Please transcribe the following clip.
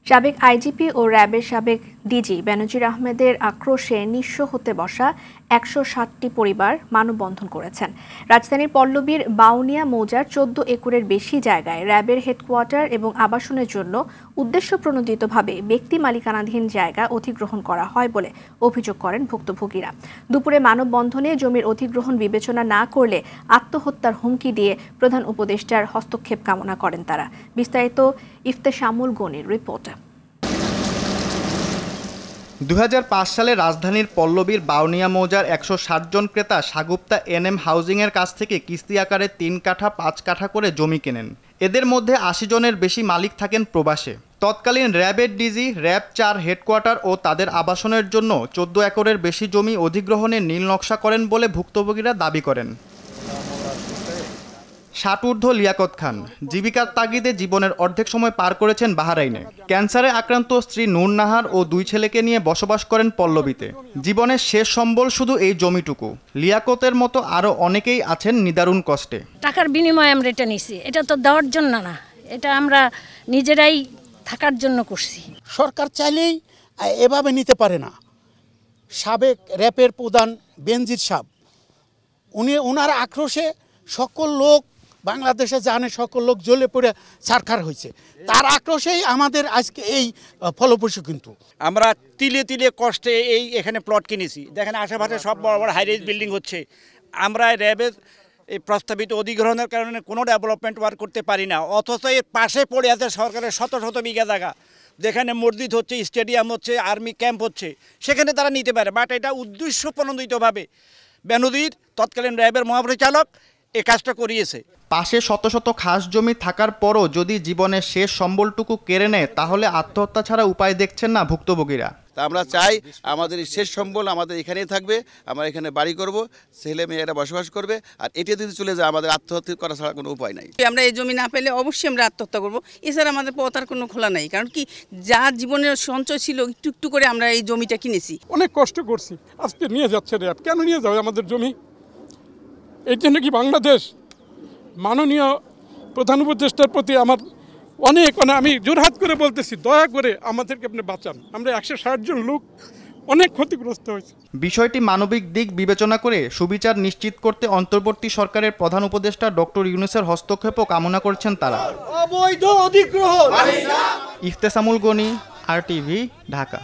সাবেক আইজিপি ও র্যাবের সাবেক ডিজি বেনজির আহমেদের আক্রোশে নিঃস্ব হতে বসা ১৬০টি পরিবার মানববন্ধন করেছেন। রাজধানীর পল্লবীর বাউনিয়া মৌজার ১৪ একরের বেশি জায়গায় র্যাবের হেডকোয়ার্টার এবং আবাসনের জন্য উদ্দেশ্যপ্রণোদিতভাবে ব্যক্তি মালিকানাধীন জায়গা অধিগ্রহণ করা হয় বলে অভিযোগ করেন ভুক্তভোগীরা। দুপুরে মানববন্ধনে জমির অধিগ্রহণ বিবেচনা না করলে আত্মহত্যার হুমকি দিয়ে প্রধান উপদেষ্টার হস্তক্ষেপ কামনা করেন তারা। বিস্তারিত ইফতেশামুল গনির রিপোর্ট। ২০০৫ সালে রাজধানীর পল্লবীর বাউনিয়া মৌজার ১৬০ জন ক্রেতা সাগুপ্তা এনএম হাউজিংয়ের কাছ থেকে কিস্তি আকারে ৩ কাঠা ৫ কাঠা করে জমি কেনেন। এদের মধ্যে ৮০ জনের বেশি মালিক থাকেন প্রবাসে। তৎকালীন র্যাবের ডিজি, র্যাব ৪ হেডকোয়ার্টার ও তাদের আবাসনের জন্য ১৪ একরের বেশি জমি অধিগ্রহণের নীল নকশা করেন বলে ভুক্তভোগীরা দাবি করেন। ষাটঊর্ধ্ব লিয়াকত খান জীবিকার তাগিদে জীবনের অর্ধেক সময় পার করেছেন বাহরাইনে। ক্যান্সারে আক্রান্ত স্ত্রী নূর নাহার ও ২ ছেলেকে নিয়ে বসবাস করেন পল্লবীতে। জীবনের শেষ সম্বল শুধু এই জমিটুকু। লিয়াকতের মতো আরও অনেকেই আছেন নিদারুণ কষ্টে। টাকার বিনিময়ে আমরা এটা নিছি, এটা তো দেওয়ার জন্য না, এটা আমরা নিজেরাই থাকার জন্য করছি। সরকার চাইলেই এভাবে নিতে পারে না। সাবেক র্যাবের প্রধান বেনজির সাহেব ওনার আক্রোশে সকল লোক বাংলাদেশে জানে, সকল লোক জ্বলে পড়ে ছারখার হয়েছে। তার আক্রোশেই আমাদের আজকে এই ফলপ্রসূ। কিন্তু আমরা তিলে তিলে কষ্টে এখানে প্লট কিনেছি। দেখেন আশেপাশে সব বড় বড় হাইরাইজ বিল্ডিং হচ্ছে। আমরা র্যাবের এই প্রস্তাবিত অধিগ্রহণের কারণে কোনো ডেভেলপমেন্ট ওয়ার্ক করতে পারি না, অথচ এর পাশে পড়ে আছে সরকারের শত শত বিঘা জায়গা, যেখানে মসজিদ হচ্ছে, স্টেডিয়াম হচ্ছে, আর্মি ক্যাম্প হচ্ছে, সেখানে তারা নিতে পারে। বাট এটা উদ্দেশ্যপ্রণোদিতভাবে বেনজির তৎকালীন র্যাবের মহাপরিচালক এই কাজটা করিয়েছে। পাশে শত শত খাস জমি থাকার পরও যদি জীবনের শেষ সম্বলটুকু কেড়ে নেয়, তাহলে আত্মহত্যা ছাড়া উপায় দেখছেন না ভুক্তভোগীরা। তা আমরা চাই আমাদের শেষ সম্বল আমাদের এখানেই থাকবে, আমরা এখানে বাড়ি করব, ছেলে মেয়েরা বসবাস করবে, আর এটা যদি চলে যায় আমাদের আত্মহত্যা করা ছাড়া কোনো উপায় নাই। আমরা এই জমি না পেলে অবশ্যই আমরা আত্মহত্যা করব। এছাড়া আমাদের পথ আর কোনো খোলা নাই, কারণ কি যা জীবনের সঞ্চয় ছিল একটু একটু করে আমরা এই জমিটা কিনেছি। অনেক কষ্ট করছি, আজকে নিয়ে যাচ্ছে র্যাব। কেন নিয়ে যাবে আমাদের জমি? এই জন্য কি বাংলাদেশ মাননীয় প্রধান উপদেষ্টার প্রতি আমার অনেক আমি জোরহাত করে বলতেছি, দয়া করে আমাদেরকে আপনি বাঁচান। আমরা ১৬০ জন লোক অনেক ক্ষতিগ্রস্ত হয়েছে। বিষয়টি মানবিক দিক বিবেচনা করে সুবিচার নিশ্চিত করতে অন্তর্বর্তী সরকারের প্রধান উপদেষ্টা ডক্টর ইউনূসের হস্তক্ষেপও কামনা করছেন তারা। অবৈধ অধিগ্রহণ। ইফতেশামুল গনি, RTV, ঢাকা।